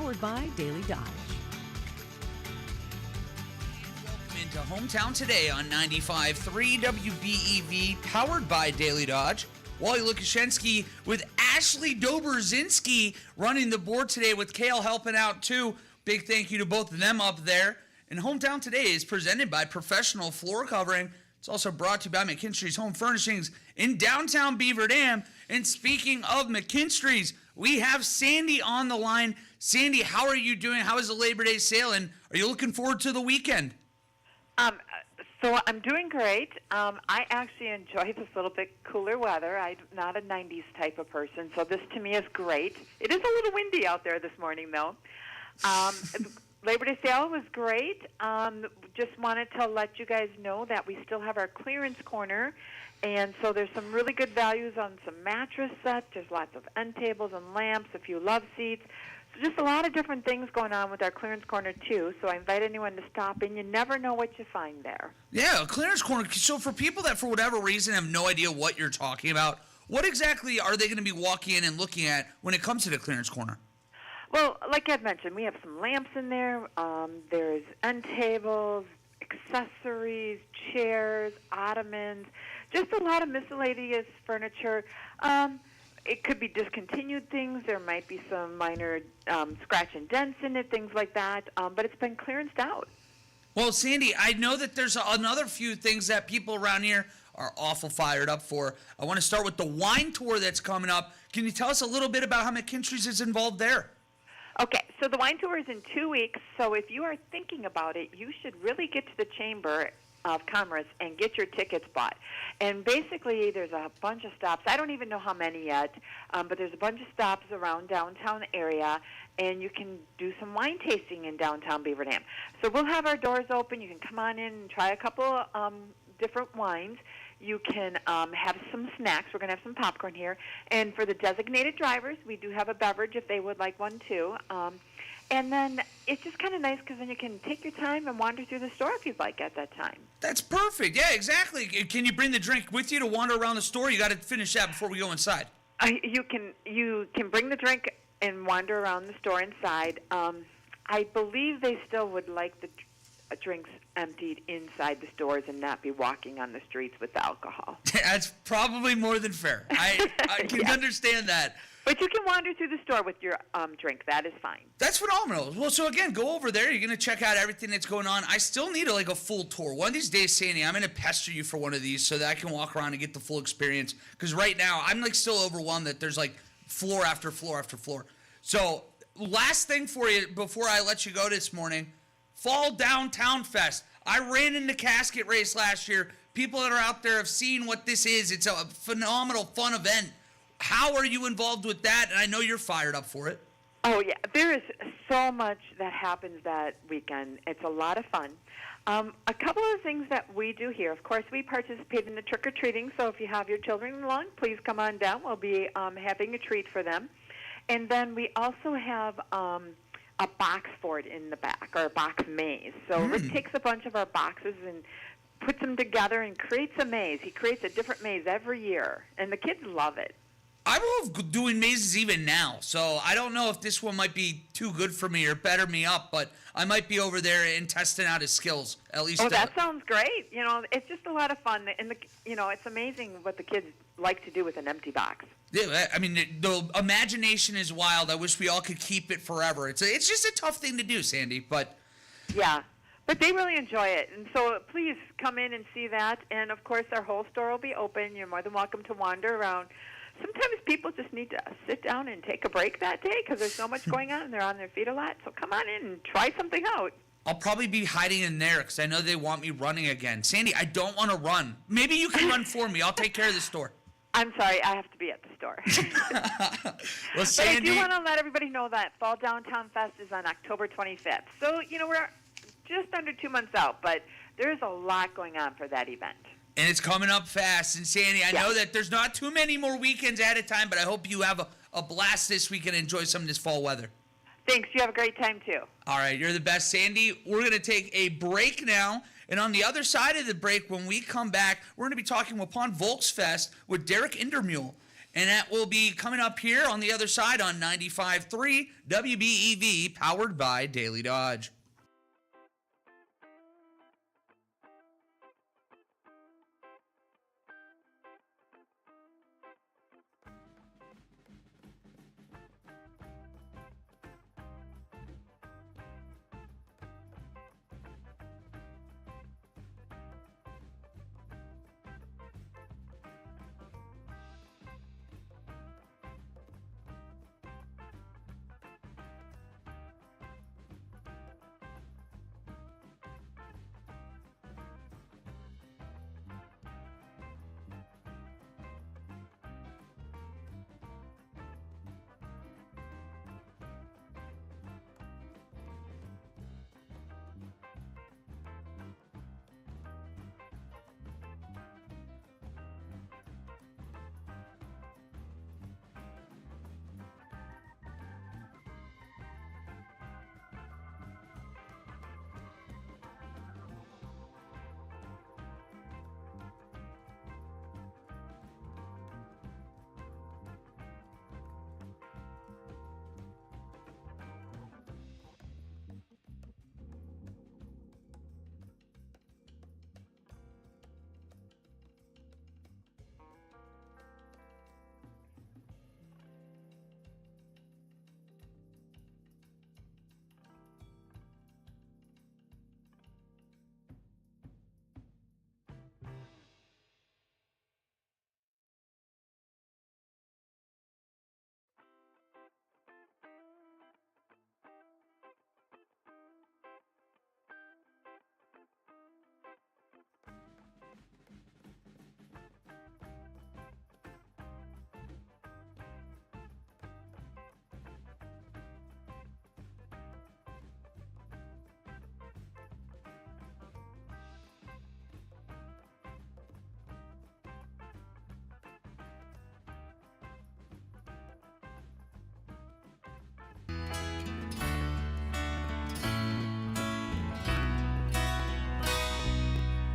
powered by Daily Dodge. Welcome into Hometown Today on 95.3 WBEV, powered by Daily Dodge. Wally Lukashenski with Ashley Dobrzinski running the board today, with Kale helping out too. Big thank you to both of them up there. And Hometown Today is presented by Professional Floor Covering. It's also brought to you by McKinstry's Home Furnishings in downtown Beaver Dam. And speaking of McKinstry's, we have Sandy on the line. Sandy, how are you doing? How is the Labor Day sale? And are you looking forward to the weekend? So I'm doing great. I actually enjoy this little bit cooler weather. I'm not a 90s type of person, so this to me is great. It is a little windy out there this morning, though. Labor Day sale was great. Just wanted to let you guys know that we still have our clearance corner, and so there's some really good values on some mattress sets. There's lots of end tables and lamps, a few love seats. So just a lot of different things going on with our clearance corner, too. So I invite anyone to stop in. You never know what you find there. Yeah, a clearance corner. So for people that, for whatever reason, have no idea what you're talking about, what exactly are they going to be walking in and looking at when it comes to the clearance corner? Well, like I'd mentioned, we have some lamps in there. There's end tables, accessories, chairs, ottomans, just a lot of miscellaneous furniture. It could be discontinued things. There might be some minor scratch and dents in it, things like that. But it's been clearanced out. Well, Sandy, I know that there's another few things that people around here are awful fired up for. I want to start with the wine tour that's coming up. Can you tell us a little bit about how McKinstry's is involved there? Okay, so the wine tour is in 2 weeks. So if you are thinking about it, you should really get to the Chamber of Commerce and get your tickets bought. And basically, there's a bunch of stops. I don't even know how many yet, but there's a bunch of stops around downtown area, and you can do some wine tasting in downtown Beaver Dam. So we'll have our doors open. You can come on in and try a couple different wines. You can have some snacks. We're going to have some popcorn here. And for the designated drivers, we do have a beverage if they would like one too. And then it's just kind of nice because then you can take your time and wander through the store if you'd like at that time. That's perfect. Yeah, exactly. Can you bring the drink with you to wander around the store? You got to finish that before we go inside. You can bring the drink and wander around the store inside. I believe they still would like the drinks emptied inside the stores and not be walking on the streets with the alcohol. That's probably more than fair. I can understand that. But you can wander through the store with your drink. That is fine. That's phenomenal. Well, so again, go over there. You're going to check out everything that's going on. I still need a full tour. One of these days, Sandy, I'm going to pester you for one of these so that I can walk around and get the full experience. Because right now, I'm still overwhelmed that there's floor after floor after floor. So last thing for you before I let you go this morning, Fall Downtown Fest. I ran in the casket race last year. People that are out there have seen what this is. It's a phenomenal, fun event. How are you involved with that? And I know you're fired up for it. Oh, yeah. There is so much that happens that weekend. It's a lot of fun. A couple of things that we do here. Of course, we participate in the trick-or-treating, so if you have your children along, please come on down. We'll be having a treat for them. And then we also have a box fort in the back, or a box maze. So Rick takes a bunch of our boxes and puts them together and creates a maze. He creates a different maze every year, and the kids love it. I love doing mazes even now, so I don't know if this one might be too good for me or better me up, but I might be over there and testing out his skills, at least. Oh, that sounds great. It's just a lot of fun, and it's amazing what the kids like to do with an empty box. Yeah, I mean, the imagination is wild. I wish we all could keep it forever. It's just a tough thing to do, Sandy, but... Yeah, but they really enjoy it, and so please come in and see that, and of course our whole store will be open. You're more than welcome to wander around. Sometimes people just need to sit down and take a break that day because there's so much going on and they're on their feet a lot. So come on in and try something out. I'll probably be hiding in there because I know they want me running again. Sandy, I don't want to run. Maybe you can run for me. I'll take care of the store. I'm sorry. I have to be at the store. Well, Sandy, but I do want to let everybody know that Fall Downtown Fest is on October 25th. So, we're just under 2 months out, but there's a lot going on for that event. And it's coming up fast. And Sandy, I know that there's not too many more weekends at a time, but I hope you have a blast this weekend and enjoy some of this fall weather. Thanks. You have a great time, too. All right. You're the best, Sandy. We're going to take a break now. And on the other side of the break, when we come back, we're going to be talking upon Volksfest with Derek Indermule. And that will be coming up here on the other side on 95.3 WBEV, powered by Daily Dodge.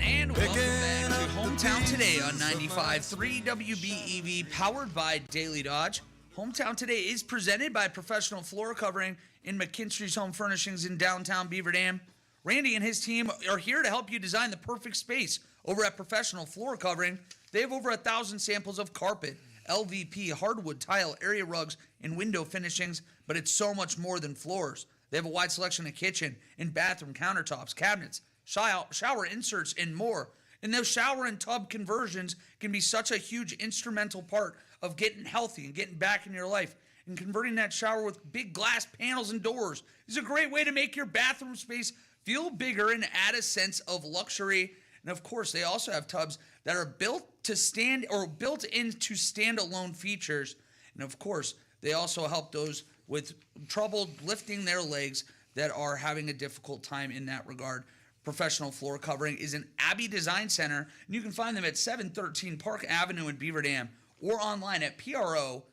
And welcome back to Hometown Today on 95.3 WBEV, powered by Daily Dodge. Hometown Today is presented by Professional Floor Covering in McKinstry's Home Furnishings in downtown Beaver Dam. Randy and his team are here to help you design the perfect space over at Professional Floor Covering. They have over 1,000 samples of carpet, LVP, hardwood, tile, area rugs, and window finishings, but it's so much more than floors. They have a wide selection of kitchen and bathroom countertops, cabinets, shower inserts, and more. And those shower and tub conversions can be such a huge instrumental part of getting healthy and getting back in your life. And converting that shower with big glass panels and doors is a great way to make your bathroom space feel bigger and add a sense of luxury. And of course, they also have tubs that are built into standalone features. And of course, they also help those with trouble lifting their legs that are having a difficult time in that regard. Professional Floor Covering is an Abbey Design Center, and you can find them at 713 Park Avenue in Beaver Dam or online at PROFLR.com.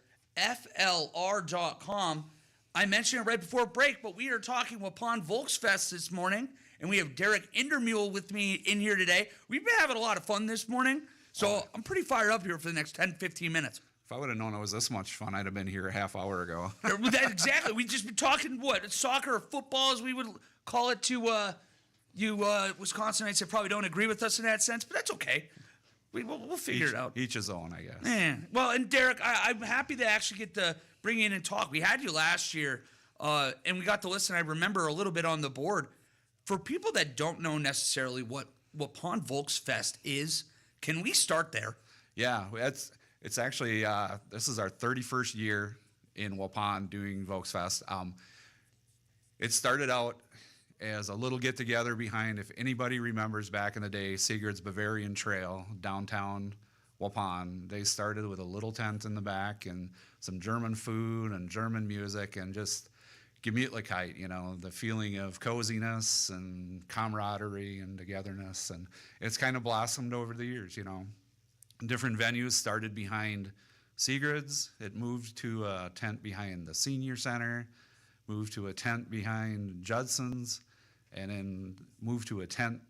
I mentioned it right before break, but we are talking Waupun Volksfest this morning, and we have Derek Indermule with me in here today. We've been having a lot of fun this morning, so I'm pretty fired up here for the next 10, 15 minutes. If I would have known it was this much fun, I'd have been here a half hour ago. Exactly. We've just been talking, soccer or football, as we would call it to you Wisconsinites that probably don't agree with us in that sense, but that's okay. We'll figure it out. Each his own, I guess. Yeah. Well, and Derek, I'm happy to actually get to bring you in and talk. We had you last year, and we got to listen. I remember a little bit on the board. For people that don't know necessarily what Waupun Volksfest is, can we start there? Yeah, it's actually, this is our 31st year in Waupun doing Volksfest. It started out as a little get-together behind, if anybody remembers back in the day, Sigurd's Bavarian Trail, downtown Waupun. They started with a little tent in the back and some German food and German music and just Gemütlichkeit, the feeling of coziness and camaraderie and togetherness. And it's kind of blossomed over the years, Different venues started behind Sigurd's. It moved to a tent behind the senior center, moved to a tent behind Judson's, and then moved to a tent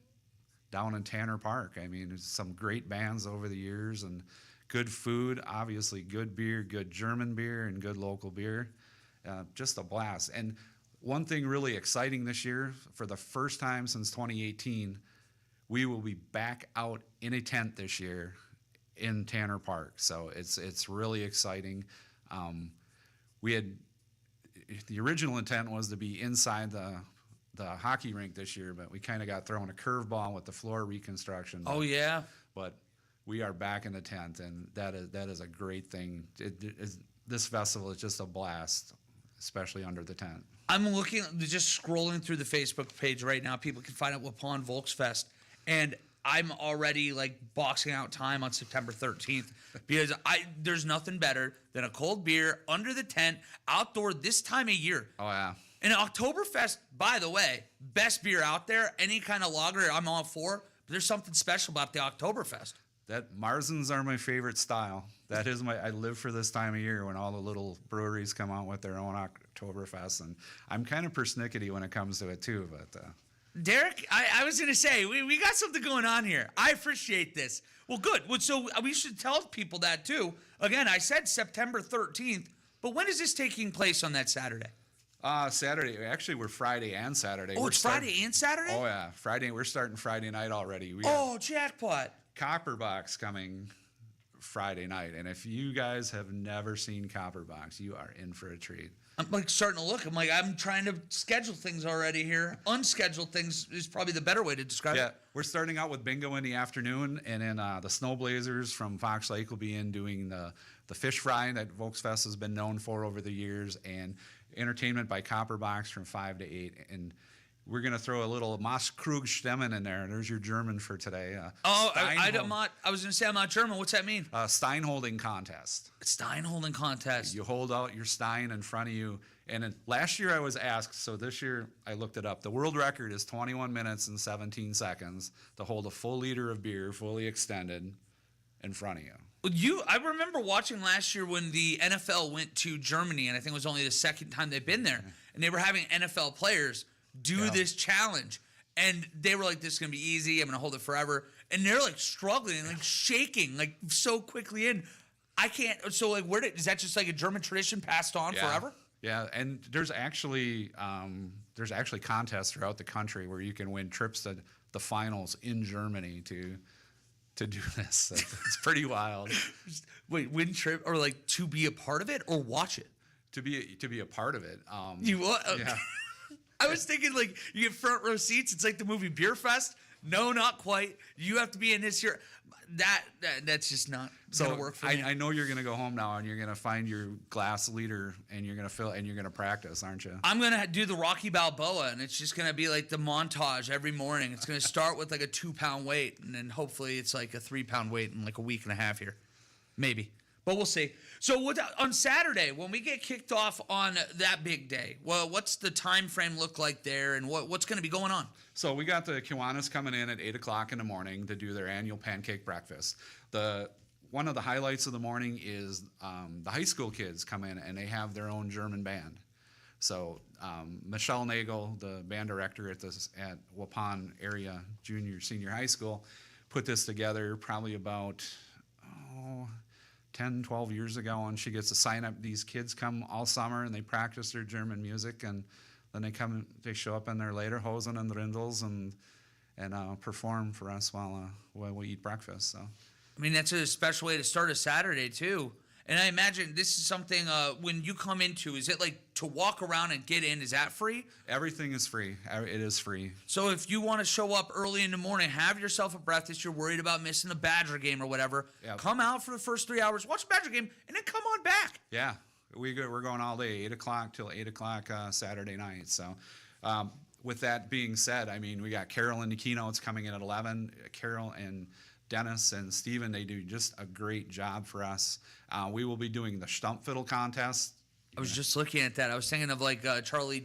down in Tanner Park. I mean, there's some great bands over the years and good food, obviously good beer, good German beer, and good local beer. Just a blast. And one thing really exciting this year, for the first time since 2018, we will be back out in a tent this year in Tanner Park. So it's really exciting. We had the original intent was to be inside the hockey rink this year, but we kind of got thrown a curveball with the floor reconstruction. Oh yeah. But we are back in the tent, and that is a great thing. This festival is just a blast, especially under the tent. I'm looking, just scrolling through the Facebook page right now. People can find out Waupun Volksfest, and I'm already like boxing out time on September 13th because there's nothing better than a cold beer under the tent outdoor this time of year. Oh yeah. And Oktoberfest, by the way, best beer out there. Any kind of lager, I'm all for. But there's something special about the Oktoberfest. That Marzens are my favorite style. That is I live for this time of year when all the little breweries come out with their own Oktoberfest, and I'm kind of persnickety when it comes to it too. But Derek, I was going to say, we got something going on here. I appreciate this. Well, good. Well, so we should tell people that too. Again, I said September 13th, but when is this taking place on that Saturday? Saturday. Actually, we're Friday and Saturday. Oh, it's Friday and Saturday? Oh yeah, Friday. We're starting Friday night already. We have jackpot. Copperbox coming Friday night, and if you guys have never seen Copperbox, you are in for a treat. I'm like starting to look. I'm trying to schedule things already here. Unscheduled things is probably the better way to describe it. Yeah, we're starting out with bingo in the afternoon, and then the Snowblazers from Fox Lake will be in doing the fish fry that Volksfest has been known for over the years, and entertainment by Copperbox from 5 to 8. And we're going to throw a little Maßkrugstemmen in there. There's your German for today. I was going to say I'm not German. What's that mean? Steinholding contest. Steinholding contest. You hold out your Stein in front of you. And last year I was asked, so this year I looked it up. The world record is 21 minutes and 17 seconds to hold a full liter of beer, fully extended, in front of you. I remember watching last year when the NFL went to Germany, and I think it was only the second time they've been there, and they were having NFL players do this challenge, and they were like, this is gonna be easy, I'm gonna hold it forever, and they're like struggling, like shaking, like so quickly in. I can't. So like, is that just like a German tradition passed on forever? Yeah, and there's actually contests throughout the country where you can win trips to the finals in Germany to do this. It's pretty wild. Wait, win trip or like to be a part of it or watch it? To be a part of it. You what? Okay. Yeah. I was thinking like you get front row seats. It's like the movie Beer Fest. No, not quite. You have to be in this year. That's just not gonna work for me. I know you're gonna go home now and you're gonna find your glass liter and you're gonna fill and you're gonna practice, aren't you? I'm gonna do the Rocky Balboa, and it's just gonna be like the montage every morning. It's gonna start with like a 2-pound weight, and then hopefully it's like a 3-pound weight in like a week and a half here, maybe. But we'll see. So on Saturday, when we get kicked off on that big day, well, what's the time frame look like there, and what's going to be going on? So we got the Kiwanis coming in at 8 o'clock in the morning to do their annual pancake breakfast. One of the highlights of the morning is the high school kids come in, and they have their own German band. So Michelle Nagel, the band director at Waupun area senior high school, put this together probably about 10, 12 years ago, and she gets to sign up. These kids come all summer and they practice their German music, and then they show up in their lederhosen and rindels and perform for us while we eat breakfast. So, I mean, that's a special way to start a Saturday too. And I imagine this is something when you come into, is it like to walk around and get in, is that free? Everything is free. It is free. So if you want to show up early in the morning, have yourself a breakfast, you're worried about missing the Badger game or whatever, come out for the first 3 hours, watch the Badger game, and then come on back. Yeah, we're going all day, 8 o'clock till 8 o'clock Saturday night. So with that being said, I mean, we got Carol in the keynotes coming in at 11. Carol and Dennis and Steven, they do just a great job for us. We will be doing the Stumpfiddle contest. I was just looking at that. I was thinking of like Charlie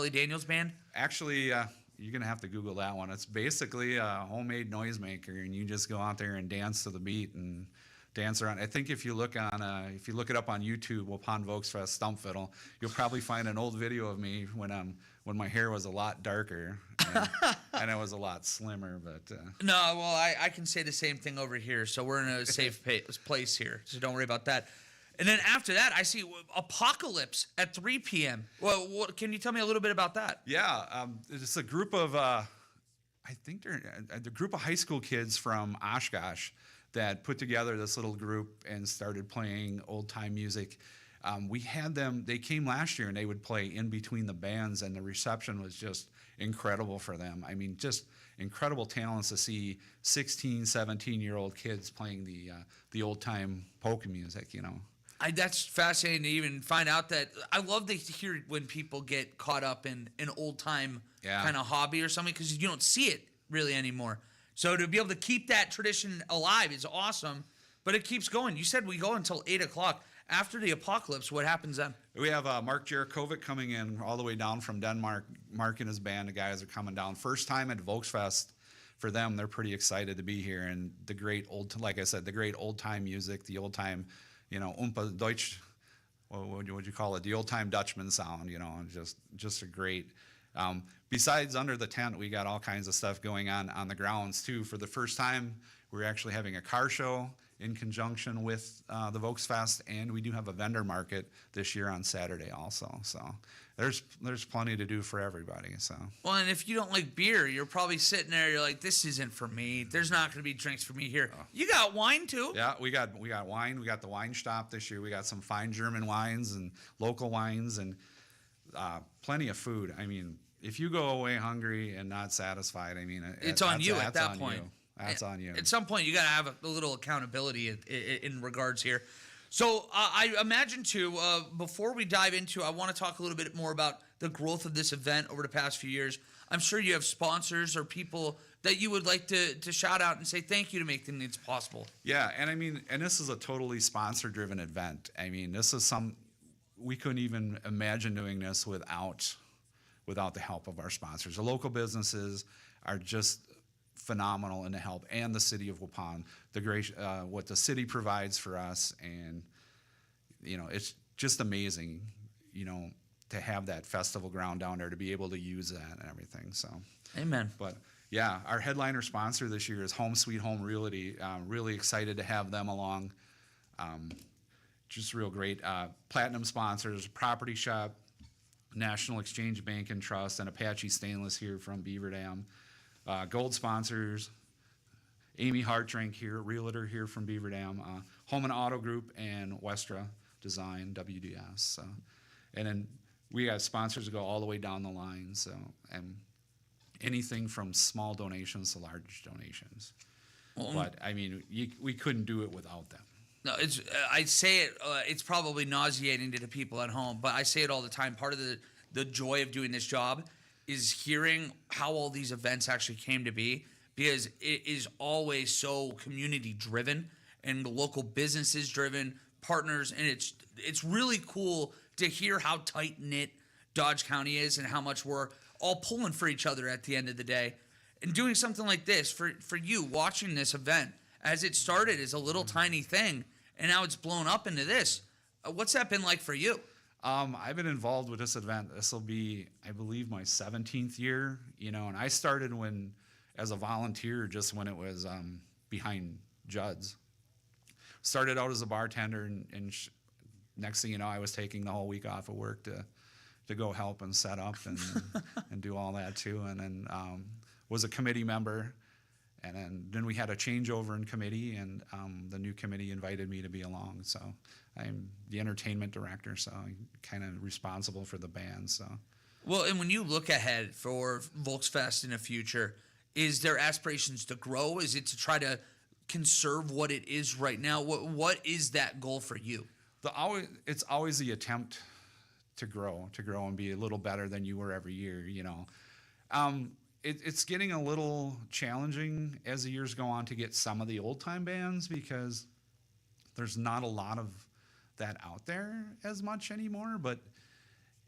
Daniels Band? Actually, you're going to have to Google that one. It's basically a homemade noisemaker, and you just go out there and dance to the beat and dance around. I think if you look it up on YouTube, Waupun Volksfest Stumpfiddle, you'll probably find an old video of me when my hair was a lot darker. And I was a lot slimmer, but No, well, I can say the same thing over here, so we're in a safe place here, so don't worry about that. And then after that, I see Apocalypse at 3 p.m. Well, can you tell me a little bit about that? yeah, it's a group of I think they're a group of high school kids from Oshkosh that put together this little group and started playing old time music. We had them, they came last year and they would play in between the bands, and the reception was just incredible for them. I mean, just incredible talents to see 16, 17-year-old kids playing the old time polka music, you know. That's fascinating to even find out that. I love to hear when people get caught up in an old time kind of hobby or something, because you don't see it really anymore. So to be able to keep that tradition alive is awesome, but it keeps going. You said we go until 8 o'clock. After the Apocalypse, what happens then? We have Mark Jarakovic coming in all the way down from Denmark. Mark and his band, the guys are coming down. First time at Volksfest for them. They're pretty excited to be here. And the great like I said, the great old time music, the old time, you know, Deutsch, what would you call it? The old time Dutchman sound, you know, and just a great. Besides under the tent, we got all kinds of stuff going on the grounds too. For the first time, we're actually having a car show in conjunction with the Volksfest, and we do have a vendor market this year on Saturday also. So there's plenty to do for everybody. So well, and if you don't like beer, you're probably sitting there. You're like, this isn't for me. There's not going to be drinks for me here. You got wine too. Yeah, we got wine. We got the wine shop this year. We got some fine German wines and local wines, and plenty of food. I mean, if you go away hungry and not satisfied, I mean, it's on you at that point. That's on you. At some point, you got to have a little accountability in regards here. So I imagine too, before we dive into, I want to talk a little bit more about the growth of this event over the past few years. I'm sure you have sponsors or people that you would like to shout out and say thank you to make things possible. Yeah, and I mean, and this is a totally sponsor-driven event. I mean, this is we couldn't even imagine doing this without the help of our sponsors. The local businesses are just phenomenal in the help, and the city of Waupun, what the city provides for us, and you know, it's just amazing, you know, to have that festival ground down there, to be able to use that and everything. So, amen. But yeah, our headliner sponsor this year is Home Sweet Home Realty. Really excited to have them along. Just real great. Platinum sponsors: Property Shop, National Exchange Bank and Trust, and Apache Stainless here from Beaver Dam. Gold sponsors: Amy Hartrank here, realtor here from Beaver Dam, Home and Auto Group, and Westra Design, WDS. So, and then we have sponsors that go all the way down the line. So, and anything from small donations to large donations. But I mean, we couldn't do it without them. No, I say it. It's probably nauseating to the people at home, but I say it all the time. Part of the joy of doing this job is hearing how all these events actually came to be, because it is always so community driven and local businesses driven, partners, and it's really cool to hear how tight knit Dodge County is and how much we're all pulling for each other at the end of the day. And doing something like this for you, watching this event as it started as a little tiny thing and now it's blown up into this. What's that been like for you? I've been involved with this event. This will be, I believe, my 17th year, you know, and I started as a volunteer, just when it was behind Judd's. Started out as a bartender, and next thing you know, I was taking the whole week off of work to go help and set up and do all that too. And then was a committee member, and then we had a changeover in committee, and the new committee invited me to be along. So I'm the entertainment director, so I'm kind of responsible for the band. So. Well, and when you look ahead for Volksfest in the future, is there aspirations to grow? Is it to try to conserve what it is right now? What is that goal for you? It's always the attempt to grow and be a little better than you were every year, you know. It's getting a little challenging as the years go on to get some of the old time bands, because there's not a lot of that out there as much anymore, but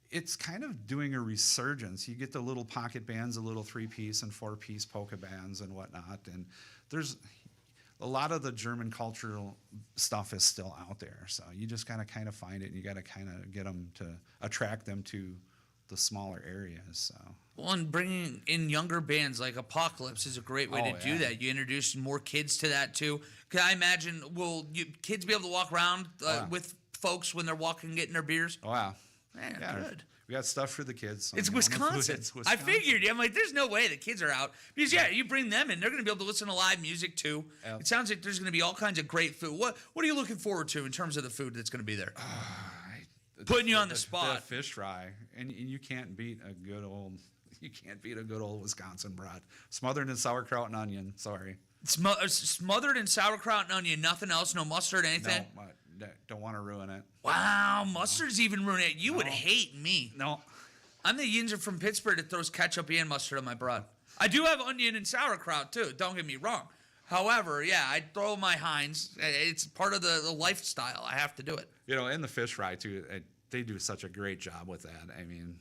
it's kind of doing a resurgence. You get the little pocket bands, the little 3-piece and 4-piece polka bands and whatnot, and there's a lot of the German cultural stuff is still out there. So you just gotta kind of find it, and you gotta kind of get them to attract them to the smaller areas. So. Well, and bringing in younger bands like Apocalypse is a great way Oh, to do yeah. that. You introduce more kids to that too. Can I imagine? Will kids be able to walk around yeah. with folks when they're walking, getting their beers? Oh, wow. Man, Yeah, good. we got stuff for the kids. So, It's you know, Wisconsin. it's I Wisconsin. figured. I'm like, there's no way the kids are out because you bring them in, they're going to be able to listen to live music too. Yep. It sounds like there's going to be all kinds of great food. What are you looking forward to in terms of the food that's going to be there? Putting you on the spot. The fish fry, and you can't beat a good old. You can't beat a good old Wisconsin broad, smothered in sauerkraut and onion. Sorry, Smothered in sauerkraut and onion, nothing else, no mustard, anything. no, don't want to ruin it. Wow, mustard's even ruining it. You would hate me. No, I'm the yinzer from Pittsburgh that throws ketchup and mustard on my broad. I do have onion and sauerkraut too. Don't get me wrong. However, yeah, I throw my Heinz. It's part of the lifestyle. I have to do it. and the fish fry too. They do such a great job with that. I mean,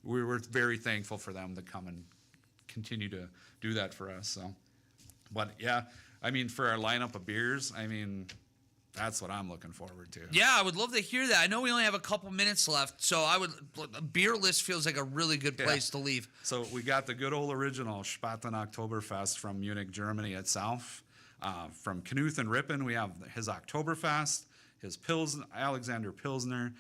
we were very thankful for them to come and continue to do that for us. So, but yeah, I mean, for our lineup of beers, I mean, that's what I'm looking forward to. Yeah, I would love to hear that. I know we only have a couple minutes left, so a beer list feels like a really good place to leave. So we got the good old original Spaten Oktoberfest from Munich, Germany itself. From Knuth and Rippin, we have his Oktoberfest, his Alexander Pilsner,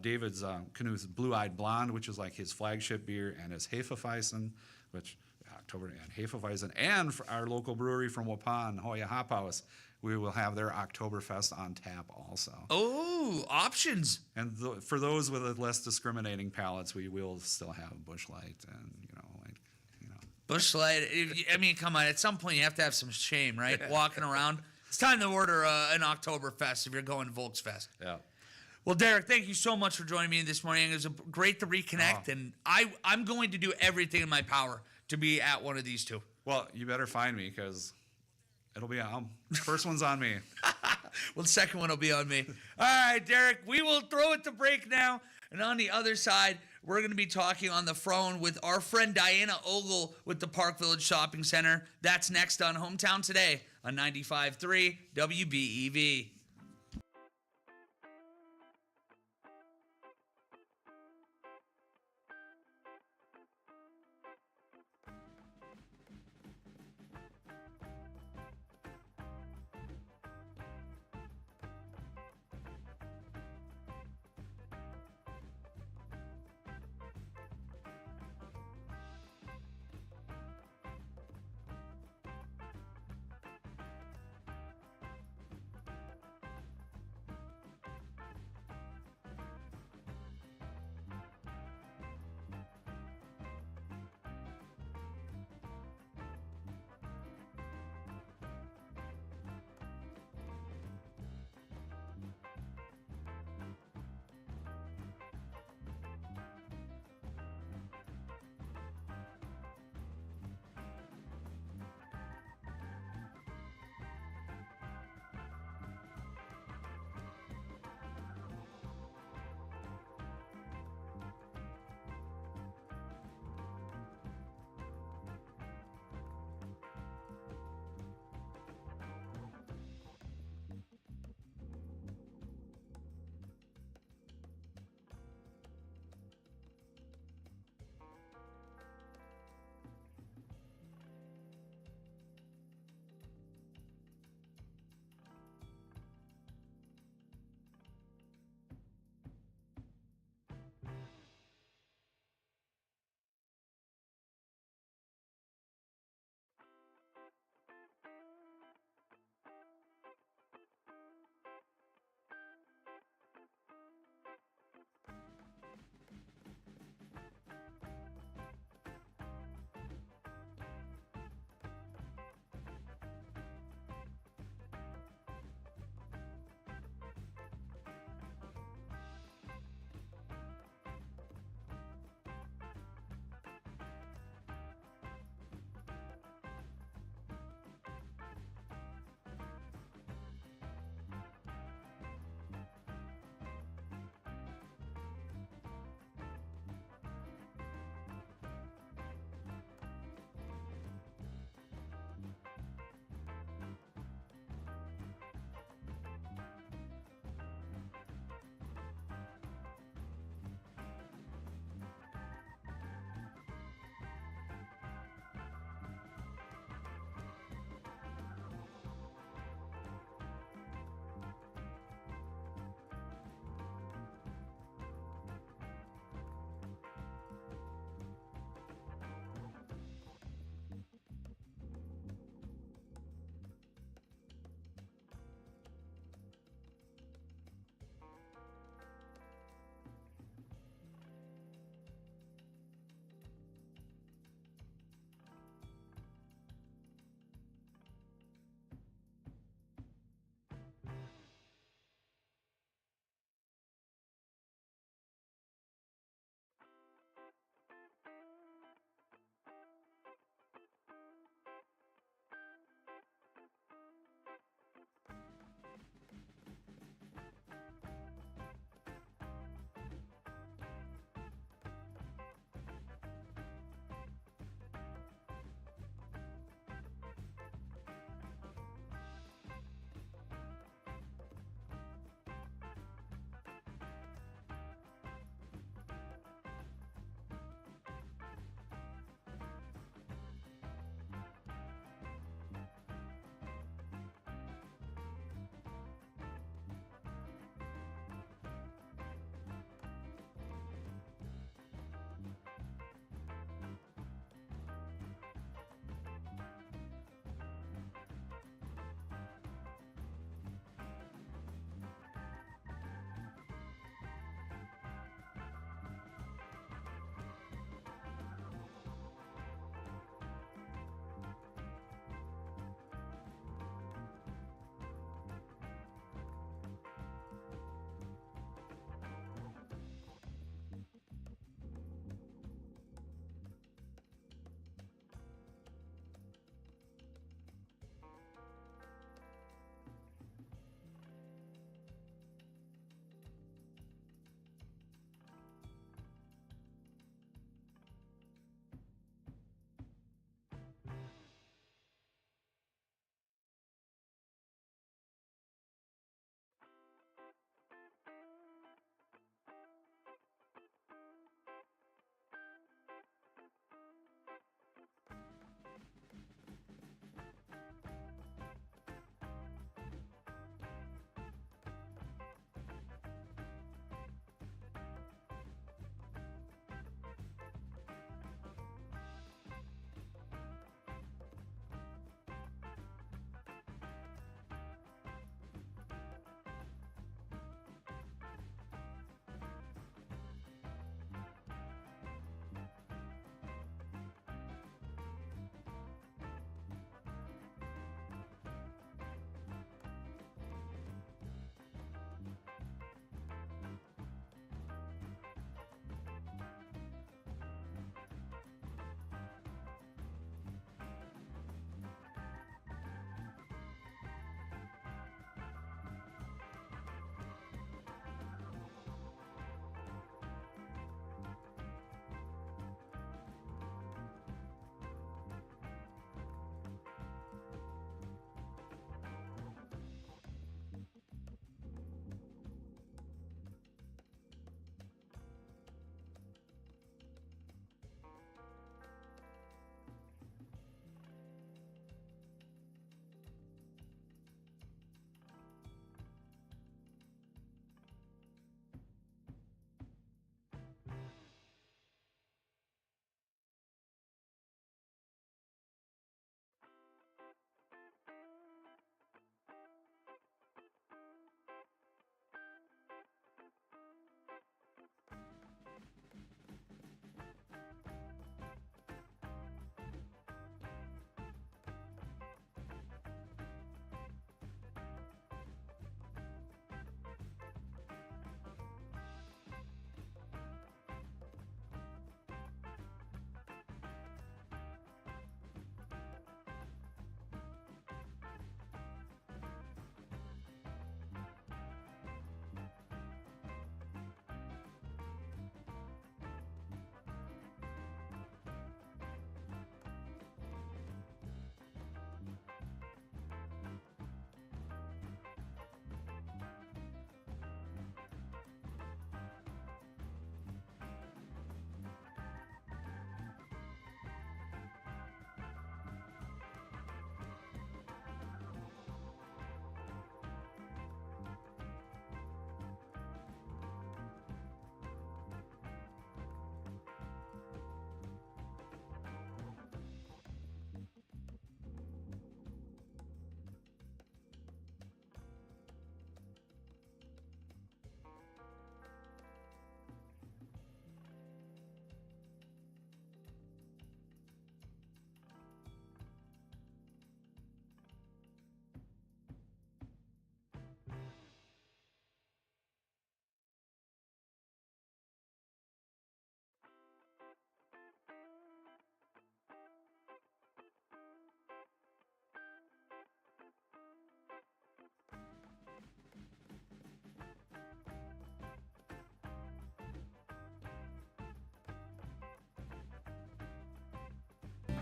David's Knuth's Blue-Eyed Blonde, which is like his flagship beer, and his Hefeweizen, which October and Hefeweizen, and for our local brewery from Waupun, Hoya Hop House, we will have their Oktoberfest on tap also. Oh, options. And for those with less discriminating palates, we will still have Busch Light and Busch Light. I mean, come on. At some point, you have to have some shame, right? Walking around. It's time to order an Oktoberfest if you're going Volksfest. yeah. Well, Derek, thank you so much for joining me this morning. It was great to reconnect, and I'm going to do everything in my power to be at one of these two. Well, you better find me because it'll be first one's on me. Well, the second one will be on me. All right, Derek, we will throw it to break now. And on the other side, we're going to be talking on the phone with our friend Diana Ogle with the Park Village Shopping Center. That's next on Hometown Today on 95.3 WBEV.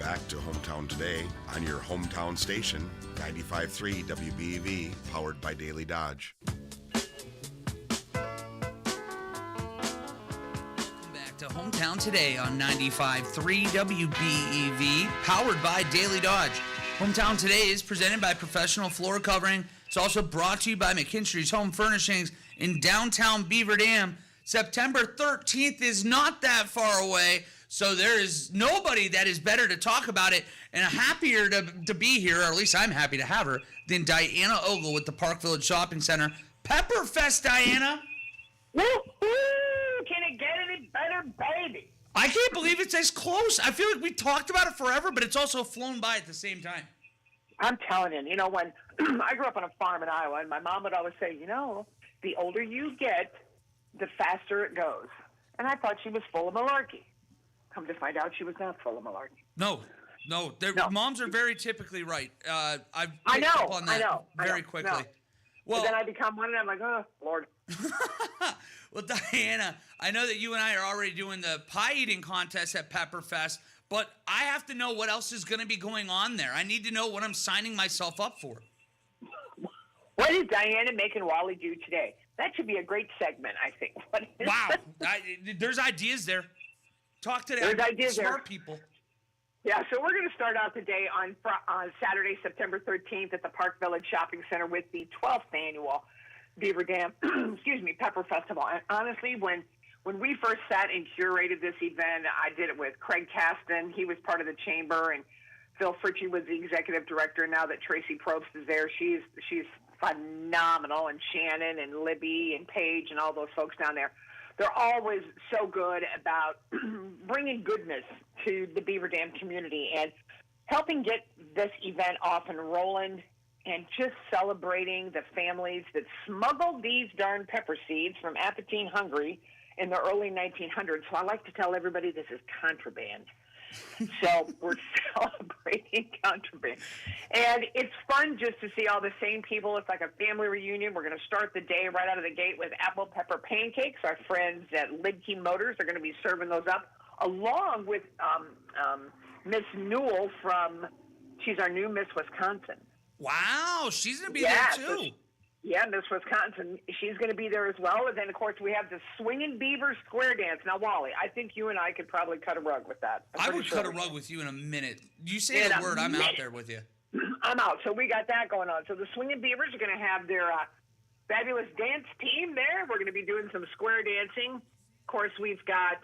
back to Hometown Today on your hometown station, 95.3 WBEV, powered by Daily Dodge. Back to Hometown Today on 95.3 WBEV, powered by Daily Dodge. Hometown Today is presented by Professional Floor Covering. It's also brought to you by McKinstry's Home Furnishings in downtown Beaver Dam. September 13th is not that far away, so there is nobody that is better to talk about it and happier to be here, or at least I'm happy to have her, than Diana Ogle with the Park Village Shopping Center. Pepperfest, Diana. Woo-hoo! Can it get any better, baby? I can't believe it's as close. I feel like we talked about it forever, but it's also flown by at the same time. I'm telling you, when I grew up on a farm in Iowa, and my mom would always say, the older you get, the faster it goes. And I thought she was full of malarkey. Come to find out she was not full of malarkey. No. Moms are very typically right. I've picked up on that very quickly. No. Well, but then I become one, and I'm like, oh, Lord. Well, Diana, I know that you and I are already doing the pie eating contest at Pepperfest, but I have to know what else is going to be going on there. I need to know what I'm signing myself up for. What is Diana making Wally do today? That should be a great segment, I think. Wow. There's ideas there. Talk to the smart people. Yeah, so we're going to start out the day on Saturday, September 13th at the Park Village Shopping Center with the 12th annual Beaver Dam, Pepper Festival. And honestly, when we first sat and curated this event, I did it with Craig Caston. He was part of the chamber, and Phil Fritchie was the executive director. Now that Tracy Probst is there, she's phenomenal, and Shannon and Libby and Paige and all those folks down there. They're always so good about bringing goodness to the Beaver Dam community and helping get this event off and rolling, and just celebrating the families that smuggled these darn pepper seeds from Apatine, Hungary in the early 1900s. So I like to tell everybody this is contraband. So we're celebrating contraband. And it's fun just to see all the same people. It's like a family reunion. We're going to start the day right out of the gate with apple pepper pancakes. Our friends at Lidkey Motors are going to be serving those up, along with Miss Newell she's our new Miss Wisconsin. Wow, she's going to be there too. Miss Wisconsin, she's going to be there as well. And then, of course, we have the Swinging Beaver Square Dance. Now, Wally, I think you and I could probably cut a rug with that. I would cut a rug with you in a minute. You say the word, I'm out there with you. I'm out. So we got that going on. So the Swinging Beavers are going to have their fabulous dance team there. We're going to be doing some square dancing. Of course, we've got,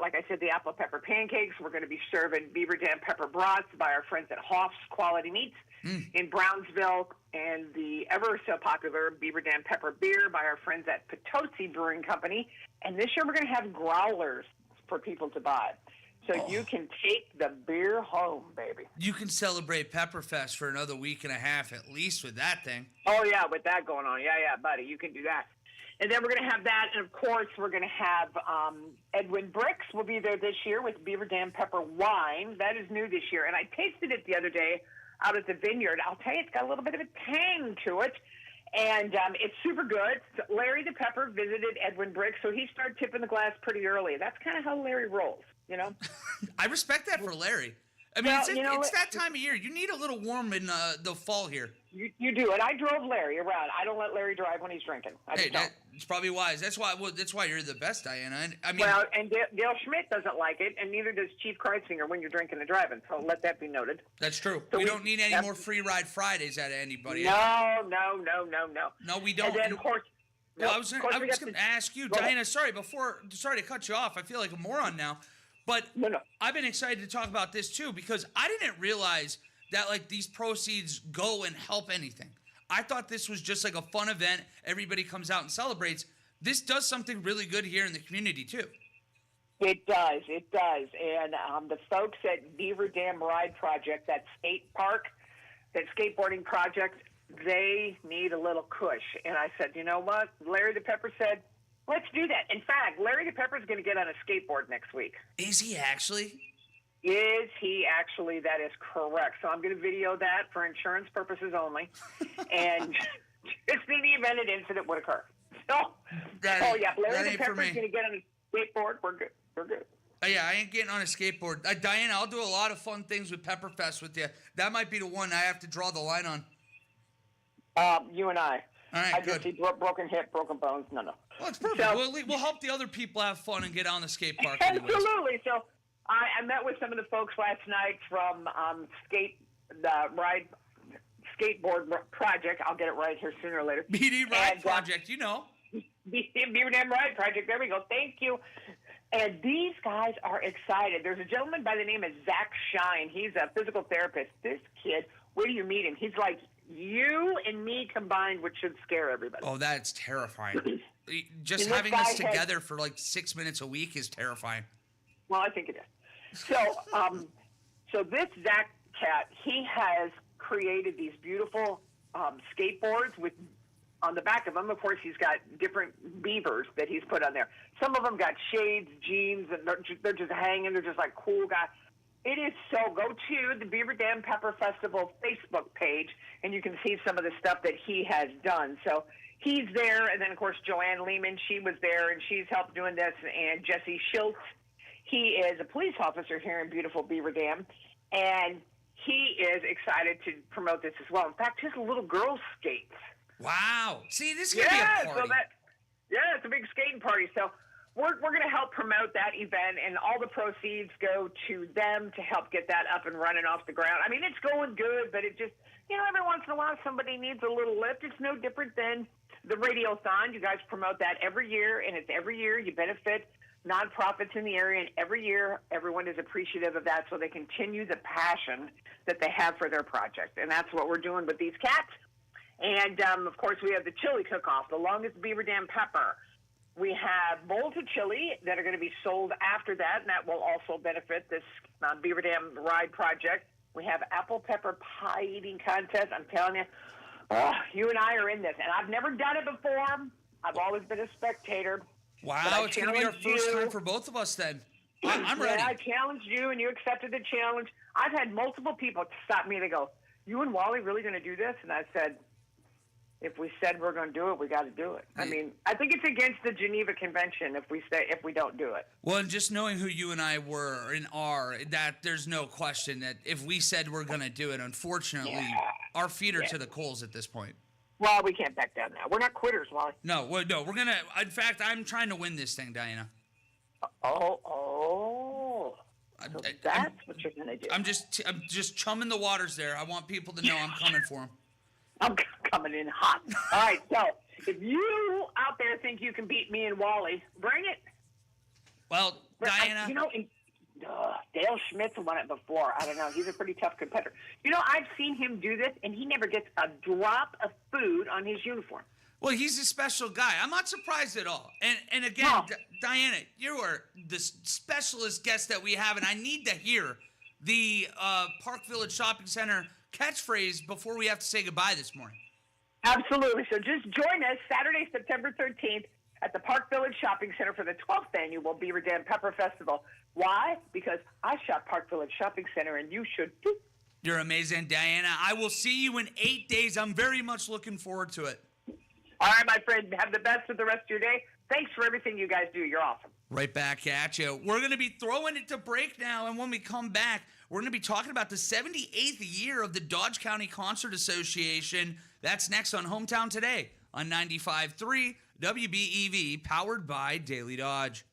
like I said, the apple pepper pancakes. We're going to be serving Beaver Dam pepper brats by our friends at Hoff's Quality Meats in Brownsville, and the ever so popular Beaver Dam pepper beer by our friends at Potosi Brewing Company. And this year we're going to have growlers for people to buy. So you can take the beer home, baby. You can celebrate Pepperfest for another week and a half at least with that thing. Oh, yeah, with that going on. Yeah, buddy, you can do that. And then we're going to have that, and of course we're going to have Edwin Bricks will be there this year with Beaver Dam pepper wine. That is new this year, and I tasted it the other day out at the vineyard. I'll tell you, it's got a little bit of a tang to it, and it's super good. So Larry the Pepper visited Edwin Bricks, so he started tipping the glass pretty early. That's kind of how Larry rolls, I respect that for Larry. I mean, it's that time of year. You need a little warm in the fall here. You do, and I drove Larry around. I don't let Larry drive when he's drinking. It's probably wise. That's why you're the best, Diana. I mean, well, and Dale Schmidt doesn't like it, and neither does Chief Kreitzinger when you're drinking and driving. So let that be noted. That's true. So we don't need any more free ride Fridays out of anybody. No. No, we don't. And then, of course. Well, I was going to ask you, Diana. Sorry to cut you off. I feel like a moron now. But I've been excited to talk about this too, because I didn't realize that these proceeds go and help anything. I thought this was just like a fun event. Everybody comes out and celebrates. This does something really good here in the community too. It does. And the folks at Beaver Dam Ride Project, that skate park, that skateboarding project, they need a little cush. And I said, you know what? Larry the Pepper said, let's do that. In fact, Larry the Pepper is going to get on a skateboard next week. Is he actually? Is he actually? That is correct. So I'm going to video that for insurance purposes only. And just in the event an incident would occur. So, Larry the Pepper is going to get on a skateboard. We're good. Yeah, I ain't getting on a skateboard. Diana, I'll do a lot of fun things with Pepperfest with you. That might be the one I have to draw the line on. You and I. All right, I good. just see broken hip, broken bones. No. Well, it's perfect. So- We'll help the other people have fun and get on the skate park anyways. Absolutely. So I met with some of the folks last night from Skateboard Project. I'll get it right here sooner or later. BD Ride And, Project, you know. Beaver Dam Ride Project. There we go. Thank you. And these guys are excited. There's a gentleman by the name of Zach Shine. He's a physical therapist. This kid, where do you meet him? He's like you and me combined, which should scare everybody. Oh, that's terrifying. Just And this having us guy has- together for like 6 minutes a week is terrifying. Well, I think it is. So, so this Zach cat, he has created these beautiful skateboards with, on the back of them, of course, he's got different beavers that he's put on there. Some of them got shades, jeans, and they're just hanging. They're just like cool guys. It is so. Go to the Beaver Dam Pepper Festival Facebook page, and you can see some of the stuff that he has done. So he's there, and then, of course, Joanne Lehman, she was there, and she's helped doing this, and Jesse Schultz. He is a police officer here in beautiful Beaver Dam, and he is excited to promote this as well. In fact, his little girl skates. Wow. See, this is going to be a party. It's a big skating party. So we're going to help promote that event, and all the proceeds go to them to help get that up and running off the ground. I mean, it's going good, but it just, every once in a while somebody needs a little lift. It's no different than the Radiothon. You guys promote that every year, and it's every year you benefit nonprofits in the area, and every year everyone is appreciative of that, so they continue the passion that they have for their project. And that's what we're doing with these cats. And, of course, we have the chili cook-off, the longest Beaver Dam pepper. We have bowls of chili that are going to be sold after that, and that will also benefit this Beaver Dam Ride Project. We have apple pepper pie eating contest. I'm telling you, you and I are in this. And I've never done it before. I've always been a spectator. Wow, it's going to be our first time for both of us then. I'm ready. Yeah, I challenged you, and you accepted the challenge. I've had multiple people stop me. They go, "You and Wally really going to do this?" And I said, if we said we're going to do it, we got to do it. I mean, I think it's against the Geneva Convention if we don't do it. Well, and just knowing who you and I were and are, that there's no question that if we said we're going to do it, unfortunately, our feet are to the coals at this point. Well, we can't back down now. We're not quitters, Wally. No, we're going to. In fact, I'm trying to win this thing, Diana. So that's what you're going to do. I'm just chumming the waters there. I want people to know I'm coming for them. I'm coming in hot. All right, so if you out there think you can beat me and Wally, bring it. Well, Diana. Dale Schmidt's won it before. I don't know. He's a pretty tough competitor. I've seen him do this, and he never gets a drop of food on his uniform. Well, he's a special guy. I'm not surprised at all. And again, No. Diana, you are the specialist guest that we have, and I need to hear the Park Village Shopping Center catchphrase before we have to say goodbye this morning. Absolutely. So just join us Saturday, September 13th at the Park Village Shopping Center for the 12th annual Beaver Dam Pepper Festival. Why? Because I shop Park Village Shopping Center, and you should too. You're amazing, Diana. I will see you in 8 days. I'm very much looking forward to it. All right, my friend. Have the best of the rest of your day. Thanks for everything you guys do. You're awesome. Right back at you. We're going to be throwing it to break now, and when we come back, we're going to be talking about the 78th year of the Dodge County Concert Association. That's next on Hometown Today on 95.3 WBEV, powered by Daily Dodge.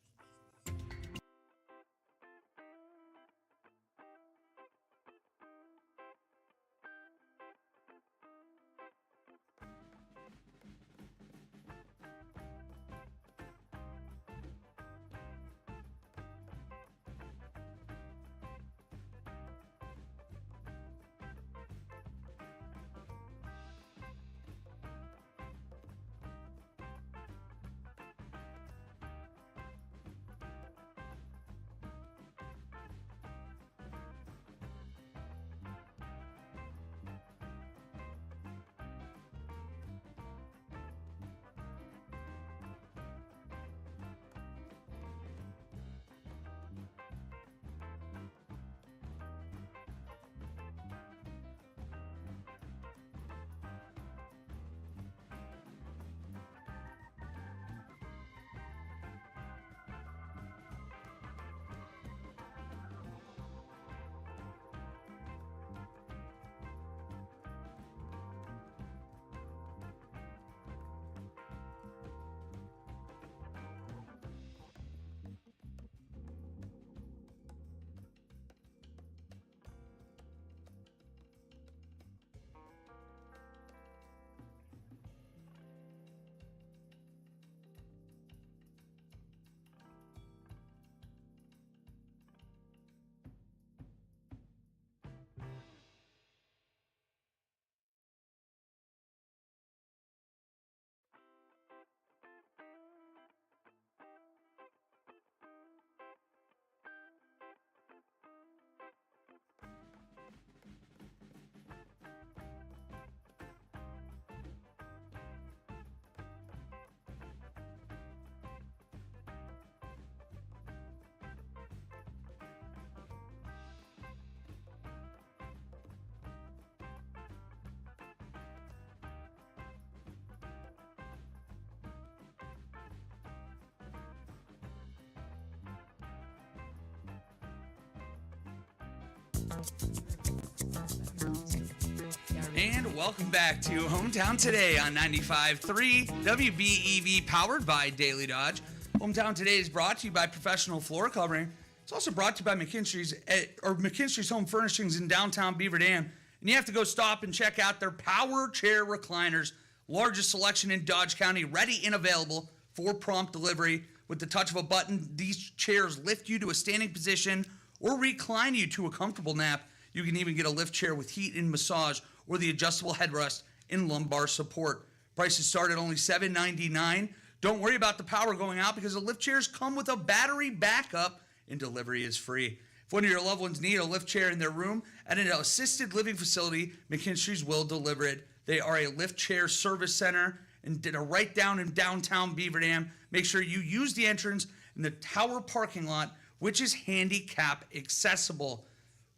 And welcome back to Hometown Today on 95.3 WBEV, powered by Daily Dodge. Hometown Today is brought to you by Professional Floor Covering. It's also brought to you by McKinstry's Home Furnishings in downtown Beaver Dam. And you have to go stop and check out their power chair recliners, largest selection in Dodge County, ready and available for prompt delivery. With the touch of a button, these chairs lift you to a standing position or recline you to a comfortable nap. You can even get a lift chair with heat and massage or the adjustable headrest and lumbar support. Prices start at only $7.99. Don't worry about the power going out because the lift chairs come with a battery backup and delivery is free. If one of your loved ones need a lift chair in their room at an assisted living facility, McKinstry's will deliver it. They are a lift chair service center and did a right down in downtown Beaver Dam. Make sure you use the entrance in the tower parking lot, which is handicap accessible.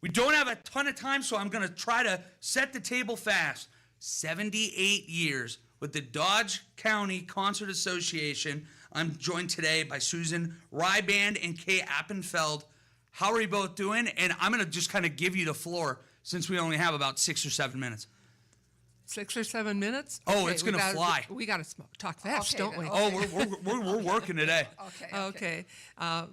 We don't have a ton of time, so I'm going to try to set the table fast. 78 years with the Dodge County Concert Association. I'm joined today by Susan Ryband and Kay Appenfeld. How are you both doing? And I'm going to just kind of give you the floor since we only have about 6 or 7 minutes. 6 or 7 minutes? Oh, it's going to fly. We got to talk fast, Okay, don't we? then. Oh, we're working today. Okay.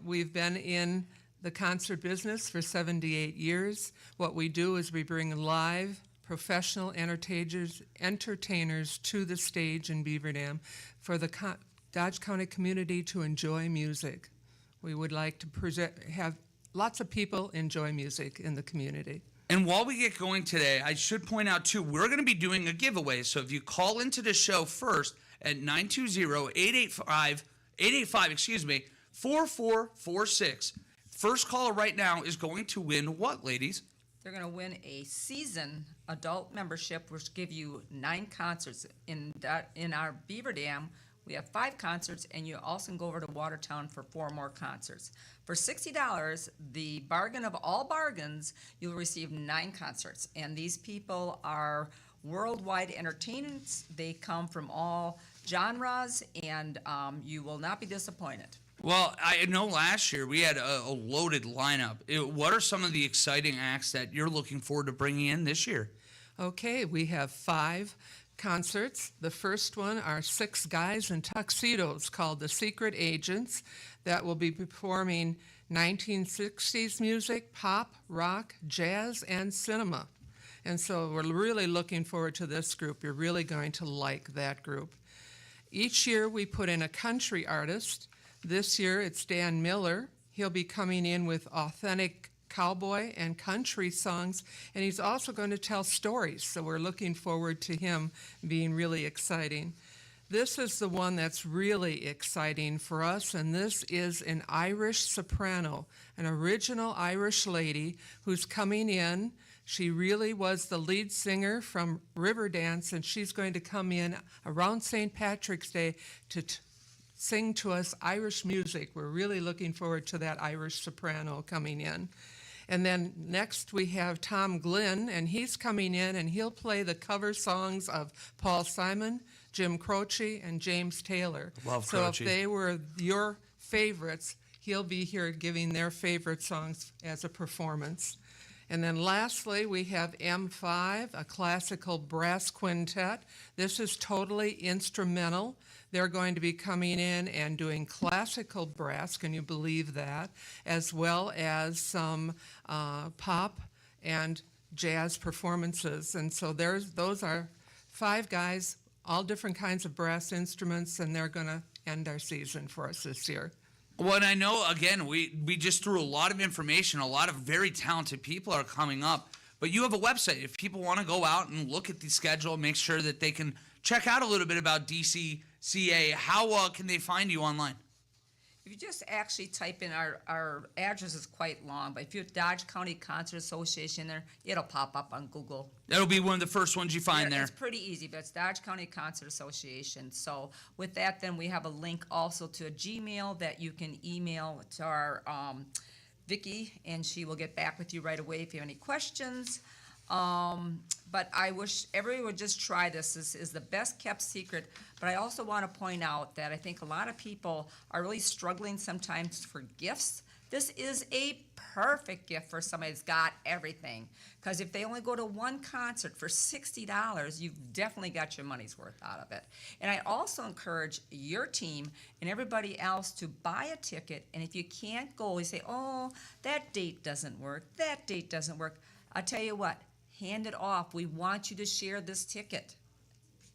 We've been in the concert business for 78 years. What we do is we bring live professional entertainers to the stage in Beaver Dam for the Dodge County community to enjoy music. We would like to have lots of people enjoy music in the community. And while we get going today, I should point out, too, we're going to be doing a giveaway. So if you call into the show first at 920-885-4446, first caller right now is going to win what, ladies? They're going to win a season adult membership, which give you 9 concerts. In our Beaver Dam, we have 5 concerts, and you also can go over to Watertown for 4 more concerts. For $60, the bargain of all bargains, you'll receive 9 concerts. And these people are worldwide entertainers. They come from all genres, and you will not be disappointed. Well, I know last year we had a loaded lineup. What are some of the exciting acts that you're looking forward to bringing in this year? Okay, we have 5 concerts. The first one are 6 guys in tuxedos called the Secret Agents that will be performing 1960s music, pop, rock, jazz, and cinema. And so we're really looking forward to this group. You're really going to like that group. Each year we put in a country artist. This year it's Dan Miller. He'll be coming in with authentic cowboy and country songs, and he's also going to tell stories, so we're looking forward to him being really exciting. This is the one that's really exciting for us, and this is an Irish soprano, an original Irish lady who's coming in. She really was the lead singer from Riverdance, and she's going to come in around St. Patrick's Day to sing to us Irish music. We're really looking forward to that Irish soprano coming in. And then next we have Tom Glynn, and he's coming in and he'll play the cover songs of Paul Simon, Jim Croce, and James Taylor. Love So Croce. if they were your favorites, he'll be here giving their favorite songs as a performance. And then lastly, we have M5, a classical brass quintet. This is totally instrumental. They're going to be coming in and doing classical brass, can you believe that, as well as some pop and jazz performances. And so those are 5 guys, all different kinds of brass instruments, and they're going to end our season for us this year. Well, and I know, again, we just threw a lot of information. A lot of very talented people are coming up. But you have a website. If people want to go out and look at the schedule, make sure that they can check out a little bit about DCCA, how can they find you online? If you just actually type in our address is quite long, but if you Dodge County Concert Association there, it'll pop up on Google. That'll be one of the first ones you find there. It's pretty easy, but it's Dodge County Concert Association. So with that, then we have a link also to a Gmail that you can email to our Vicki, and she will get back with you right away if you have any questions. But I wish everyone would just try this. This is the best kept secret. But I also want to point out that I think a lot of people are really struggling sometimes for gifts. This is a perfect gift for somebody that's got everything. Because if they only go to one concert for $60, you've definitely got your money's worth out of it. And I also encourage your team and everybody else to buy a ticket. And if you can't go, you say, oh, that date doesn't work, that date doesn't work. I'll tell you what, hand it off. We want you to share this ticket.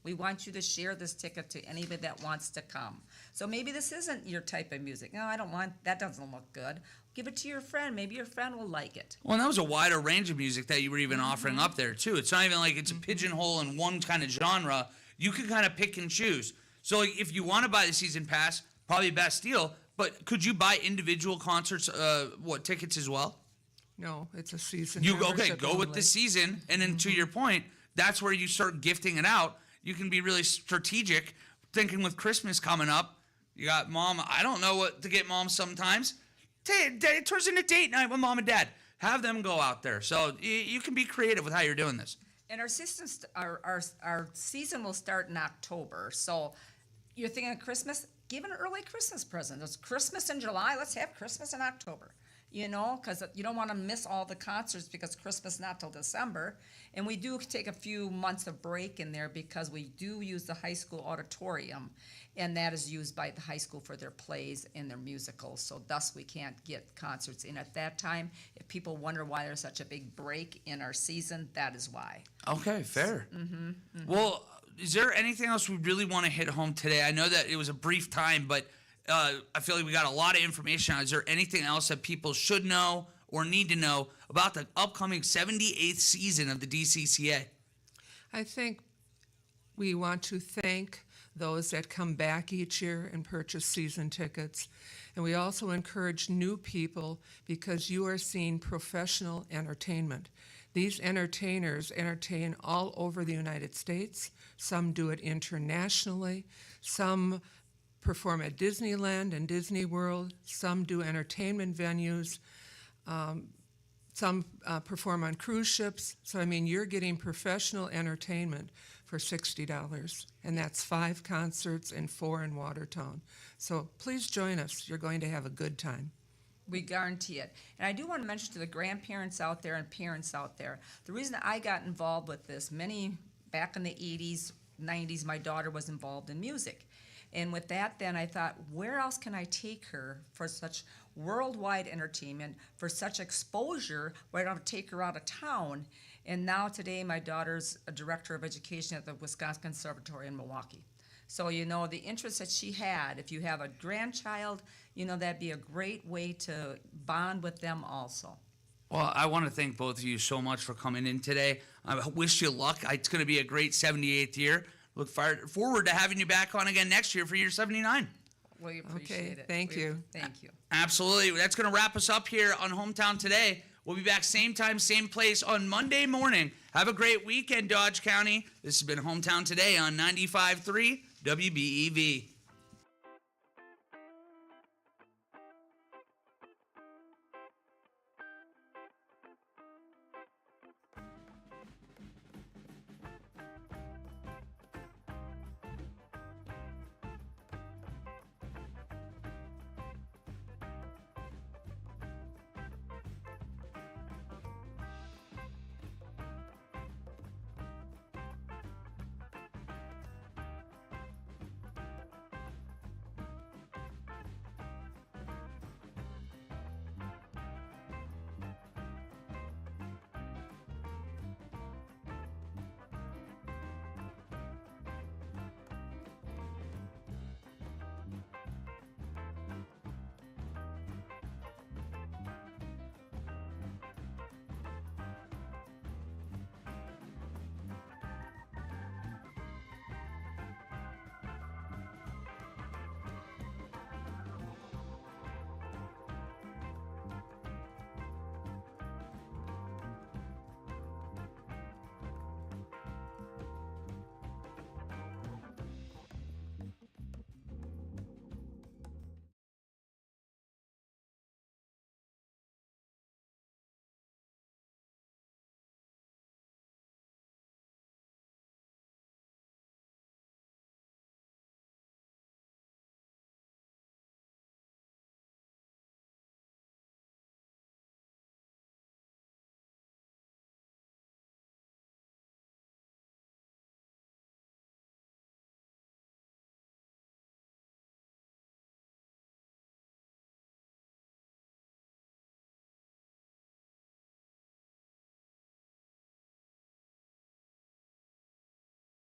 We want you to share this ticket to anybody that wants to come. So maybe this isn't your type of music. No, I don't want, that doesn't look good. Give it to your friend. Maybe your friend will like it. Well, and that was a wider range of music that you were even offering up there, too. It's not even like it's a pigeonhole in one kind of genre. You can kind of pick and choose. So like, if you want to buy the season pass, probably best deal. But could you buy individual concerts, tickets as well? No, it's a season Okay, membership go with only. the season. And then to your point, that's where you start gifting it out. You can be really strategic, thinking with Christmas coming up. You got mom. I don't know what to get mom sometimes. It turns into date night with mom and dad. Have them go out there. So you can be creative with how you're doing this. And our season will start in October. So you're thinking of Christmas? Give an early Christmas present. It's Christmas in July. Let's have Christmas in October. You know, because you don't want to miss all the concerts because Christmas not till December. And we do take a few months of break in there because we do use the high school auditorium, and that is used by the high school for their plays and their musicals. So thus we can't get concerts in at that time. If people wonder why there's such a big break in our season, that is why. Okay, fair. Well, is there anything else we really want to hit home today? I know that it was a brief time, but I feel like we got a lot of information. Is there anything else that people should know or need to know about the upcoming 78th season of the DCCA? I think we want to thank those that come back each year and purchase season tickets. And we also encourage new people because you are seeing professional entertainment. These entertainers entertain all over the United States. Some do it internationally. Some perform at Disneyland and Disney World. Some do entertainment venues. Some perform on cruise ships. So, I mean, you're getting professional entertainment for $60, and that's 5 concerts and 4 in Watertown. So please join us. You're going to have a good time. We guarantee it. And I do want to mention to the grandparents out there and parents out there, the reason I got involved with this, back in the 80s, 90s, my daughter was involved in music. And with that, then I thought, where else can I take her for such worldwide entertainment, for such exposure, where I don't have to take her out of town? And now today, my daughter's a director of education at the Wisconsin Conservatory in Milwaukee. So, you know, the interest that she had, if you have a grandchild, you know, that'd be a great way to bond with them also. Well, I want to thank both of you so much for coming in today. I wish you luck. It's going to be a great 78th year. Look forward to having you back on again next year for year 79. We appreciate it. Thank you. Thank you. Absolutely. That's going to wrap us up here on Hometown Today. We'll be back same time, same place on Monday morning. Have a great weekend, Dodge County. This has been Hometown Today on 95.3 WBEV.